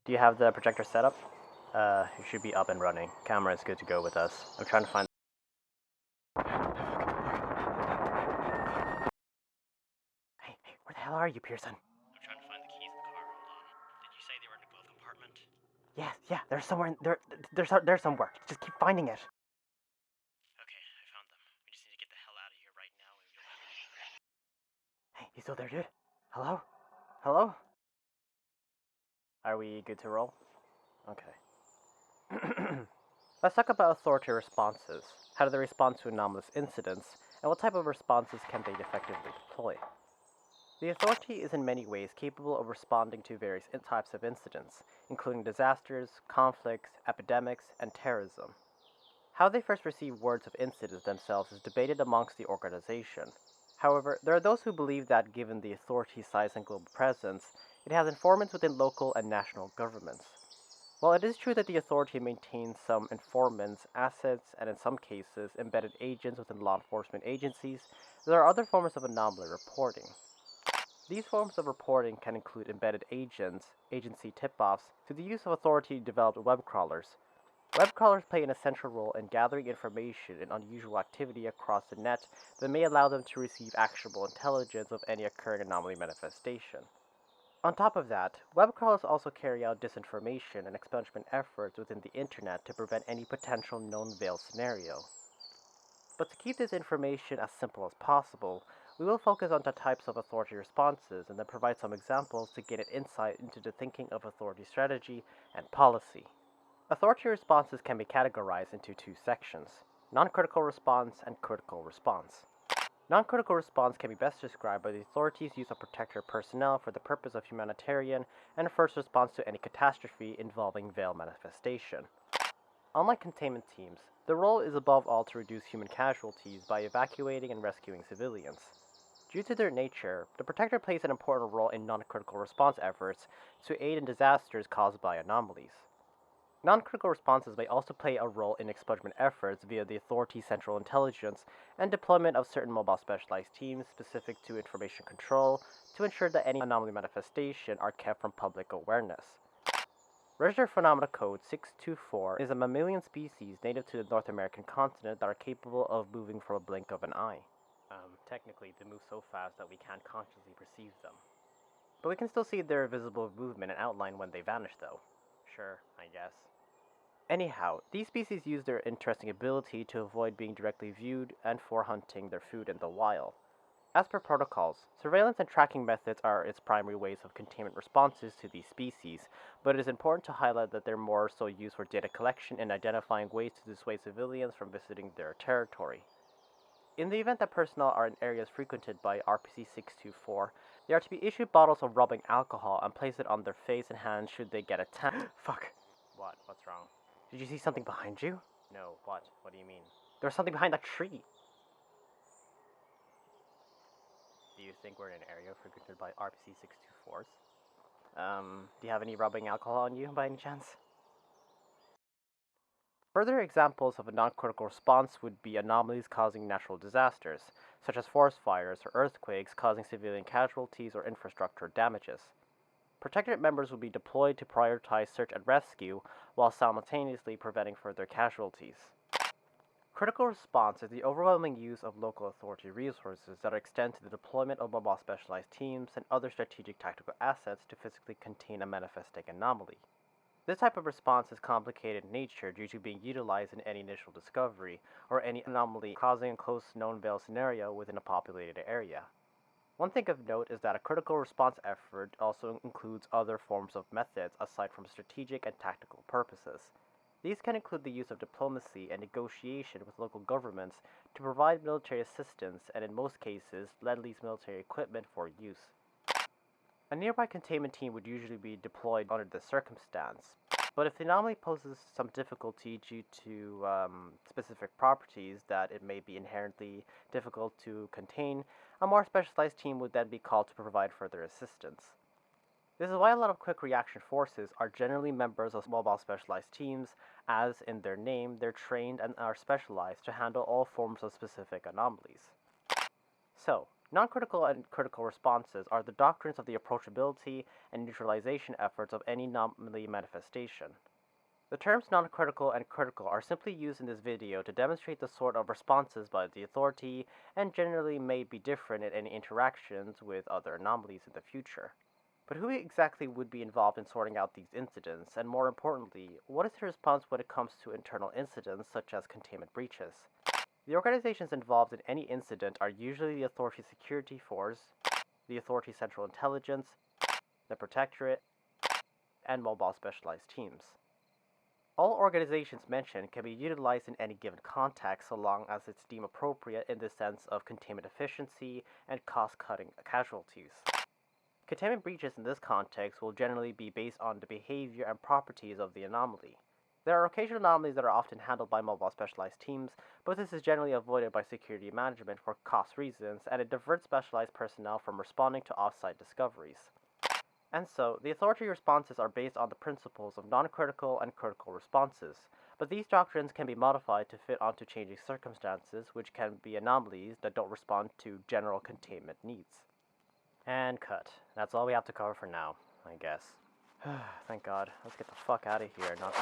Do you have the projector set up? It should be up and running. Camera is good to go with us. I'm trying to find... Hey, where the hell are you, Pierson? I'm trying to find the keys in the car. Hold on. Did you say they were in the glove compartment? Yeah, they're somewhere. They're somewhere. Just keep finding it. Okay, I found them. We just need to get the hell out of here right now and we don't have to... Hey, you still there, dude? Hello? Hello? Are we good to roll? Okay. Let's talk about authority responses. How do they respond to anomalous incidents, and what type of responses can they effectively deploy? The authority is in many ways capable of responding to various types of incidents, including disasters, conflicts, epidemics, and terrorism. How they first receive words of incidents themselves is debated amongst the organization. However, there are those who believe that given the authority's size and global presence, it has informants within local and national governments. While it is true that the authority maintains some informants, assets, and in some cases, embedded agents within law enforcement agencies, there are other forms of anomaly reporting. These forms of reporting can include embedded agents, agency tip-offs, to the use of authority-developed web crawlers. Web crawlers play an essential role in gathering information and unusual activity across the net that may allow them to receive actionable intelligence of any occurring anomaly manifestation. On top of that, web crawlers also carry out disinformation and expungement efforts within the internet to prevent any potential known veil scenario. But to keep this information as simple as possible, we will focus on the types of authority responses and then provide some examples to get an insight into the thinking of authority strategy and policy. Authority responses can be categorized into two sections: non-critical response and critical response. Non-critical response can be best described by the authority's use of protector personnel for the purpose of humanitarian and first response to any catastrophe involving veil manifestation. Unlike containment teams, the role is above all to reduce human casualties by evacuating and rescuing civilians. Due to their nature, the protector plays an important role in non-critical response efforts to aid in disasters caused by anomalies. Non-critical responses may also play a role in expungement efforts via the authority's central intelligence and deployment of certain mobile specialized teams specific to information control to ensure that any anomaly manifestation are kept from public awareness. Registered Phenomena Code 624 is a mammalian species native to the North American continent that are capable of moving from a blink of an eye. Technically, they move so fast that we can't consciously perceive them. But we can still see their visible movement and outline when they vanish, though. Sure, I guess. Anyhow, these species use their interesting ability to avoid being directly viewed and for hunting their food in the wild. As per protocols, surveillance and tracking methods are its primary ways of containment responses to these species, but it is important to highlight that they're more so used for data collection and identifying ways to dissuade civilians from visiting their territory. In the event that personnel are in areas frequented by RPC 624, they are to be issued bottles of rubbing alcohol and place it on their face and hands should they get attacked. Fuck. What? What's wrong? Did you see something behind you? No, what? What do you mean? There was something behind that tree. Do you think we're in an area frequented by RPC 624s? Do you have any rubbing alcohol on you by any chance? Further examples of a non-critical response would be anomalies causing natural disasters, such as forest fires or earthquakes causing civilian casualties or infrastructure damages. Protectorate members will be deployed to prioritize search and rescue while simultaneously preventing further casualties. Critical response is the overwhelming use of local authority resources that extend to the deployment of mobile specialized teams and other strategic tactical assets to physically contain a manifesting anomaly. This type of response is complicated in nature due to being utilized in any initial discovery or any anomaly causing a close known veil scenario within a populated area. One thing of note is that a critical response effort also includes other forms of methods aside from strategic and tactical purposes. These can include the use of diplomacy and negotiation with local governments to provide military assistance and in most cases, lend-lease military equipment for use. A nearby containment team would usually be deployed under this circumstance, but if the anomaly poses some difficulty due to specific properties that it may be inherently difficult to contain, a more specialized team would then be called to provide further assistance. This is why a lot of quick reaction forces are generally members of mobile specialized teams, as in their name, they're trained and are specialized to handle all forms of specific anomalies. So, non-critical and critical responses are the doctrines of the approachability and neutralization efforts of any anomaly manifestation. The terms non-critical and critical are simply used in this video to demonstrate the sort of responses by the authority and generally may be different in any interactions with other anomalies in the future. But who exactly would be involved in sorting out these incidents, and more importantly, what is the response when it comes to internal incidents such as containment breaches? The organizations involved in any incident are usually the Authority Security Force, the Authority Central Intelligence, the Protectorate, and mobile specialized teams. All organizations mentioned can be utilized in any given context so long as it's deemed appropriate in the sense of containment efficiency and cost-cutting casualties. Containment breaches in this context will generally be based on the behavior and properties of the anomaly. There are occasional anomalies that are often handled by mobile specialized teams, but this is generally avoided by security management for cost reasons, and it diverts specialized personnel from responding to off-site discoveries. And so, the authority responses are based on the principles of non-critical and critical responses, but these doctrines can be modified to fit onto changing circumstances, which can be anomalies that don't respond to general containment needs. And cut. That's all we have to cover for now, I guess. Thank God. Let's get the fuck out of here. Not